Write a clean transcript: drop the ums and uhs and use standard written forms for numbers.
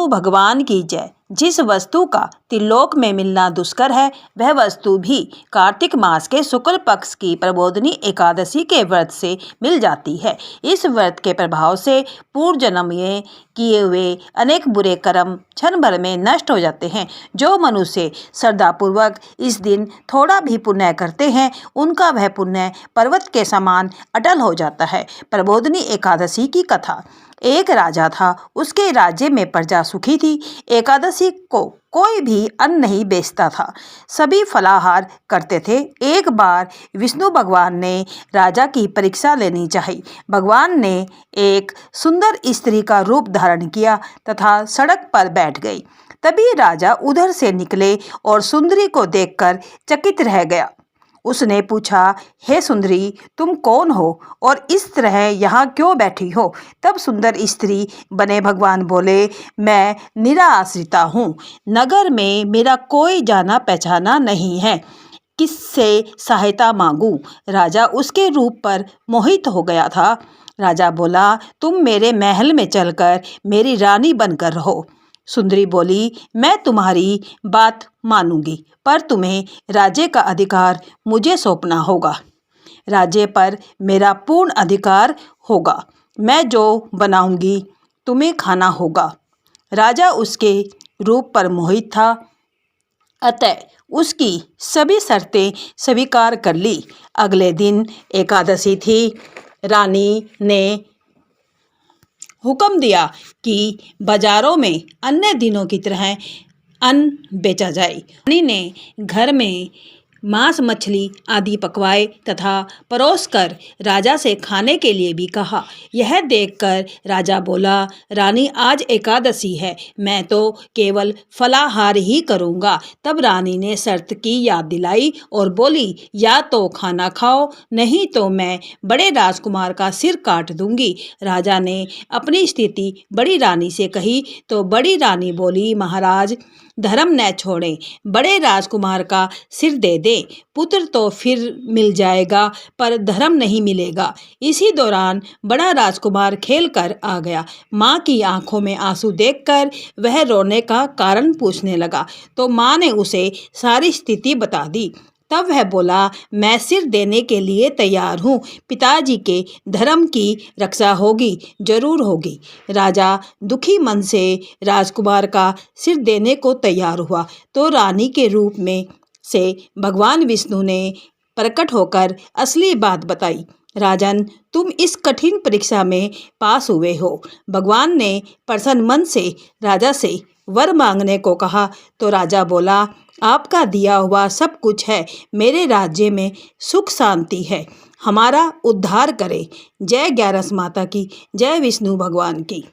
भगवान की जय। जिस वस्तु का त्रिलोक में मिलना दुष्कर है, वह वस्तु भी कार्तिक मास के शुक्ल पक्ष की प्रबोधनी एकादशी के व्रत से मिल जाती है। इस व्रत के प्रभाव से पूर्व जन्म में किए हुए अनेक बुरे कर्म क्षण भर में नष्ट हो जाते हैं। जो मनुष्य श्रद्धापूर्वक इस दिन थोड़ा भी पुण्य करते हैं, उनका वह पुण्य पर्वत के समान अटल हो जाता है। प्रबोधनी एकादशी की कथा। एक राजा था, उसके राज्य में प्रजा सुखी थी। एकादशी को कोई भी अन्न नहीं बेचता था, सभी फलाहार करते थे। एक बार विष्णु भगवान ने राजा की परीक्षा लेनी चाहिए। भगवान ने एक सुंदर स्त्री का रूप धारण किया तथा सड़क पर बैठ गई। तभी राजा उधर से निकले और सुंदरी को देखकर चकित रह गया। उसने पूछा, हे सुंदरी, तुम कौन हो और इस तरह यहाँ क्यों बैठी हो? तब सुंदर स्त्री बने भगवान बोले, मैं निराश्रिता हूँ, नगर में मेरा कोई जाना पहचाना नहीं है, किससे सहायता मांगूं? राजा उसके रूप पर मोहित हो गया था। राजा बोला, तुम मेरे महल में चलकर मेरी रानी बनकर रहो। सुंदरी बोली, मैं तुम्हारी बात मानूंगी, पर तुम्हें राज्य का अधिकार मुझे सौंपना होगा। राज्य पर मेरा पूर्ण अधिकार होगा। मैं जो बनाऊंगी तुम्हें खाना होगा। राजा उसके रूप पर मोहित था, अतः उसकी सभी शर्तें स्वीकार कर ली। अगले दिन एकादशी थी। रानी ने हुक्म दिया कि बाजारों में अन्य दिनों की तरह अन्न बेचा जाए। रानी ने घर में मांस मछली आदि पकवाए तथा परोसकर राजा से खाने के लिए भी कहा। यह देखकर राजा बोला, रानी, आज एकादशी है, मैं तो केवल फलाहार ही करूँगा। तब रानी ने शर्त की याद दिलाई और बोली, या तो खाना खाओ, नहीं तो मैं बड़े राजकुमार का सिर काट दूंगी। राजा ने अपनी स्थिति बड़ी रानी से कही तो बड़ी रानी बोली, महाराज, धर्म न छोड़ें, बड़े राजकुमार का सिर दे दे, पुत्र तो फिर मिल जाएगा पर धर्म नहीं मिलेगा। इसी दौरान बड़ा राजकुमार खेल कर आ गया। माँ की आंखों में आंसू देखकर वह रोने का कारण पूछने लगा तो माँ ने उसे सारी स्थिति बता दी। तब वह बोला, मैं सिर देने के लिए तैयार हूँ, पिताजी के धर्म की रक्षा होगी, जरूर होगी। राजा दुखी मन से राजकुमार का सिर देने को तैयार हुआ तो रानी के रूप में से भगवान विष्णु ने प्रकट होकर असली बात बताई। राजन, तुम इस कठिन परीक्षा में पास हुए हो। भगवान ने प्रसन्न मन से राजा से वर मांगने को कहा तो राजा बोला, आपका दिया हुआ सब कुछ है, मेरे राज्य में सुख शांति है, हमारा उद्धार करे। जय ग्यारस माता की, जय विष्णु भगवान की।